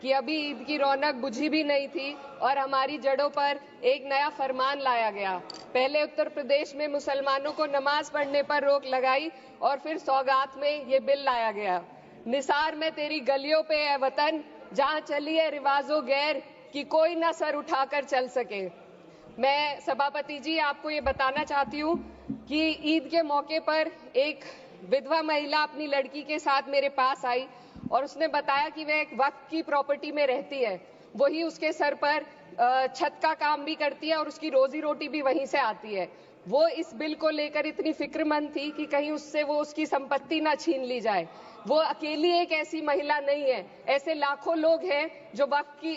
कि अभी ईद की रौनक बुझी भी नहीं थी और हमारी जड़ों पर एक नया फरमान लाया गया। पहले उत्तर प्रदेश में मुसलमानों को नमाज पढ़ने पर रोक लगाई और फिर सौगात में ये बिल लाया गया। निसार में तेरी गलियों पे है वतन, जहां चली है रिवाजो गैर कि कोई ना सर उठाकर चल सके। मैं सभापति जी आपको ये बताना चाहती हूँ कि ईद के मौके पर एक विधवा महिला अपनी लड़की के साथ मेरे पास आई और उसने बताया कि वह एक वक्फ की प्रॉपर्टी में रहती है, वही उसके सर पर छत का काम भी करती है और उसकी रोजी रोटी भी वहीं से आती है। वो इस बिल को लेकर इतनी फिक्रमंद थी कि कहीं उससे वो उसकी संपत्ति ना छीन ली जाए। वो अकेली एक ऐसी महिला नहीं है, ऐसे लाखों लोग हैं जो वक्फ की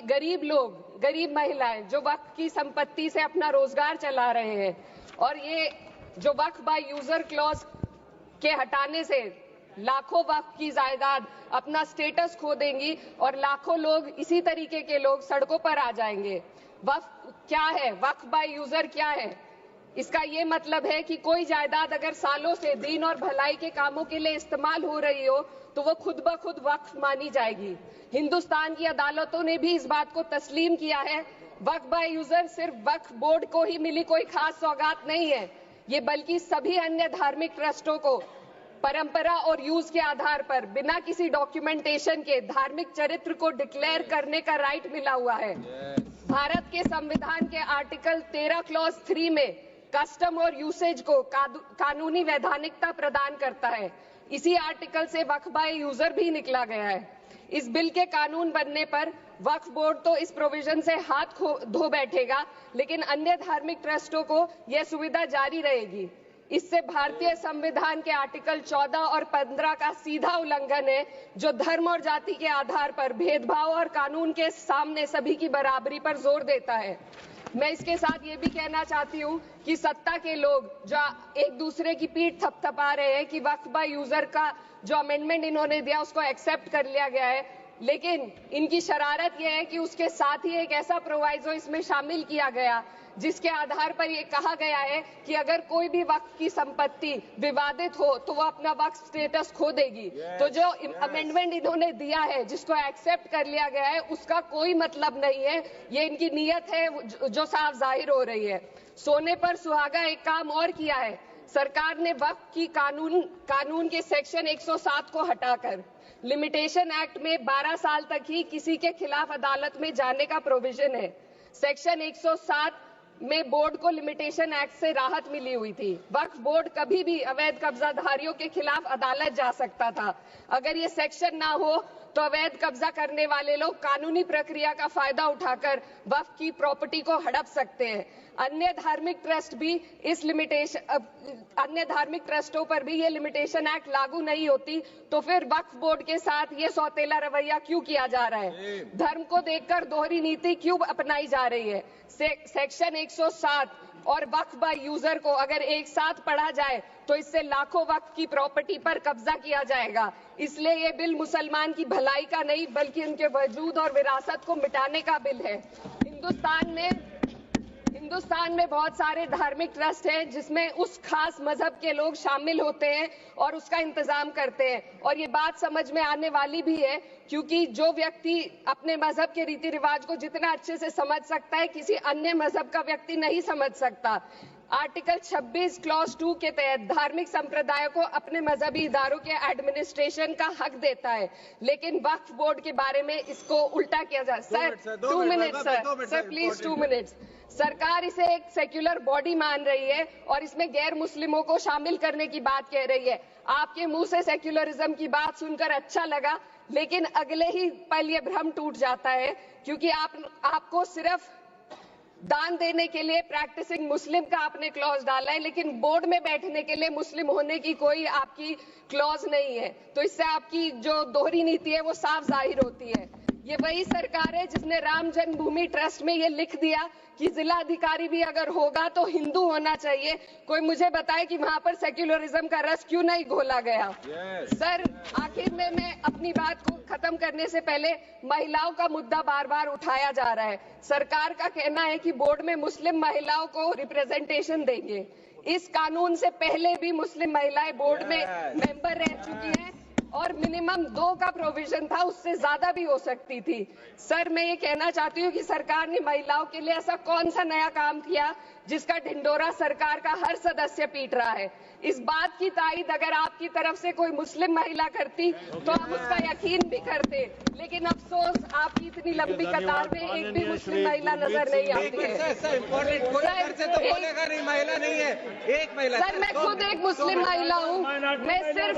गरीब महिलाएं जो वक्फ की संपत्ति से अपना रोजगार चला रहे हैं। और ये जो वक्फ बाय यूजर क्लॉज के हटाने से लाखों वक्फ की जायदाद अपना स्टेटस खो देंगी और लाखों लोग इसी तरीके के लोग सड़कों पर आ जाएंगे। वक्फ क्या है? वक्फ बाय यूजर क्या है? इसका ये मतलब है कि कोई जायदाद अगर सालों से दीन और भलाई के कामों के लिए इस्तेमाल हो रही हो तो वो खुद ब खुद वक्फ मानी जाएगी। हिंदुस्तान की अदालतों ने भी इस बात को तस्लीम किया है। वक्फ बाय यूजर सिर्फ वक्फ बोर्ड को ही मिली कोई खास सौगात नहीं है, ये बल्कि सभी अन्य धार्मिक ट्रस्टों को परंपरा और यूज के आधार पर बिना किसी डॉक्यूमेंटेशन के धार्मिक चरित्र को डिक्लेयर करने का राइट मिला हुआ है। भारत के संविधान के आर्टिकल 13 क्लॉज 3 में कस्टम और यूसेज को कानूनी वैधानिकता प्रदान करता है। इसी आर्टिकल से वक्फ बाय यूजर भी निकला गया है। इस बिल के कानून बनने पर वक्फ बोर्ड तो इस प्रोविजन से हाथ धो बैठेगा, लेकिन अन्य धार्मिक ट्रस्टों को यह सुविधा जारी रहेगी। इससे भारतीय संविधान के आर्टिकल 14 और 15 का सीधा उल्लंघन है, जो धर्म और जाति के आधार पर भेदभाव और कानून के सामने सभी की बराबरी पर जोर देता है। मैं इसके साथ ये भी कहना चाहती हूँ कि सत्ता के लोग जो एक दूसरे की पीठ थपथपा रहे हैं कि वक्फ बाय यूजर का जो अमेंडमेंट इन्होंने दिया उसको एक्सेप्ट कर लिया गया है, लेकिन इनकी शरारत यह है कि उसके साथ ही एक ऐसा प्रोवाइजो इसमें शामिल किया गया जिसके आधार पर यह कहा गया है कि अगर कोई भी वक्फ की संपत्ति विवादित हो तो वो अपना वक्फ स्टेटस खो देगी। तो जो अमेंडमेंट इन्होंने दिया है जिसको एक्सेप्ट कर लिया गया है उसका कोई मतलब नहीं है, ये इनकी नीयत है जो साफ जाहिर हो रही है। सोने पर सुहागा एक काम और किया है, सरकार ने वक्फ की कानून के सेक्शन 107 को हटाकर लिमिटेशन एक्ट में 12 साल तक ही किसी के खिलाफ अदालत में जाने का प्रोविजन है। सेक्शन 107 में बोर्ड को लिमिटेशन एक्ट से राहत मिली हुई थी। वक्फ बोर्ड कभी भी अवैध कब्जाधारियों के खिलाफ अदालत जा सकता था। अगर ये सेक्शन ना हो तो अवैध कब्जा करने वाले लोग कानूनी प्रक्रिया का फायदा उठाकर वक्फ की प्रॉपर्टी को हड़प सकते हैं। अन्य धार्मिक ट्रस्टों पर भी ये लिमिटेशन एक्ट लागू नहीं होती, तो फिर वक्फ बोर्ड के साथ ये सौतेला रवैया क्यों किया जा रहा है? धर्म को देखकर दोहरी नीति क्यों अपनाई जा रही है? सेक्शन 107 और वक्फ बाय यूजर को अगर एक साथ पढ़ा जाए तो इससे लाखों वक्फ की प्रॉपर्टी पर कब्जा किया जाएगा। इसलिए ये बिल मुसलमान की भलाई का नहीं बल्कि उनके वजूद और विरासत को मिटाने का बिल है। हिंदुस्तान में बहुत सारे धार्मिक ट्रस्ट हैं जिसमें उस खास मजहब के लोग शामिल होते हैं और उसका इंतजाम करते हैं, और ये बात समझ में आने वाली भी है क्योंकि जो व्यक्ति अपने मजहब के रीति रिवाज को जितना अच्छे से समझ सकता है किसी अन्य मजहब का व्यक्ति नहीं समझ सकता। आर्टिकल 26 क्लॉज 2 के तहत धार्मिक संप्रदायों को अपने मजहबी इदारों के एडमिनिस्ट्रेशन का हक देता है, लेकिन वक्फ बोर्ड के बारे में इसको उल्टा किया जा रहा है। Sir 2 minute sir please 2 minutes. सरकार इसे एक सेक्युलर बॉडी मान रही है और इसमें गैर मुस्लिमों को शामिल करने की बात कह रही है। आपके मुंह से सेक्युलरिज्म की बात सुनकर अच्छा लगा, लेकिन अगले ही पल ये भ्रम टूट जाता है क्योंकि आपको सिर्फ दान देने के लिए प्रैक्टिसिंग मुस्लिम का आपने क्लॉज डाला है, लेकिन बोर्ड में बैठने के लिए मुस्लिम होने की कोई आपकी क्लॉज नहीं है। तो इससे आपकी जो दोहरी नीति है वो साफ जाहिर होती है। ये वही सरकार है जिसने राम जन्मभूमि ट्रस्ट में ये लिख दिया कि जिला अधिकारी भी अगर होगा तो हिंदू होना चाहिए। कोई मुझे बताए कि वहां पर सेक्युलरिज्म का रस क्यों नहीं घोला गया? सर आखिर में मैं अपनी बात को खत्म करने से पहले महिलाओं का मुद्दा बार बार उठाया जा रहा है। सरकार का कहना है कि बोर्ड में मुस्लिम महिलाओं को रिप्रेजेंटेशन देंगे। इस कानून से पहले भी मुस्लिम महिलाएं बोर्ड में मेंबर रह चुकी हैं। और मिनिमम 2 का प्रोविजन था, उससे ज्यादा भी हो सकती थी। सर, मैं ये कहना चाहती हूँ कि सरकार ने महिलाओं के लिए ऐसा कौन सा नया काम किया जिसका ढिंडोरा सरकार का हर सदस्य पीट रहा है। इस बात की तायद अगर आपकी तरफ से कोई मुस्लिम महिला करती तो हम उसका यकीन भी करते, लेकिन अफसोस आपकी इतनी लंबी कतार में एक भी मुस्लिम महिला नजर नहीं आती है। महिला नहीं है, एक महिला। सर, मैं खुद एक मुस्लिम महिला हूँ, मैं सिर्फ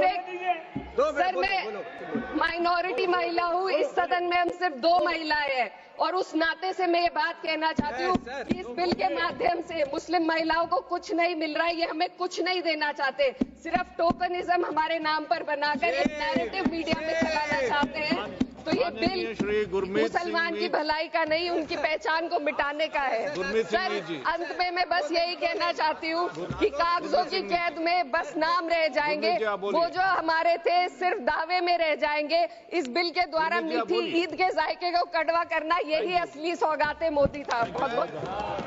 सर मैं माइनॉरिटी महिला हूँ। इस सदन में हम सिर्फ 2 महिलाएं हैं और उस नाते से मैं ये बात कहना चाहती हूँ कि इस बिल के माध्यम से मुस्लिम महिलाओं को कुछ नहीं मिल रहा है, ये हमें कुछ नहीं देना चाहते, सिर्फ टोकनिज्म हमारे नाम पर बनाकर एक नैरेटिव मीडिया में चलाना चाहते हैं। तो ये बिल मुसलमान की भलाई का नहीं, उनकी पहचान को मिटाने का है। सर, अंत में मैं बस यही कहना चाहती हूँ कि कागजों की कैद में बस नाम रह जाएंगे, वो जो हमारे थे सिर्फ दावे में रह जाएंगे। इस बिल के द्वारा मीठी ईद के जायके को कड़वा करना, यही असली सौगाते मोदी था। बहुत बहुत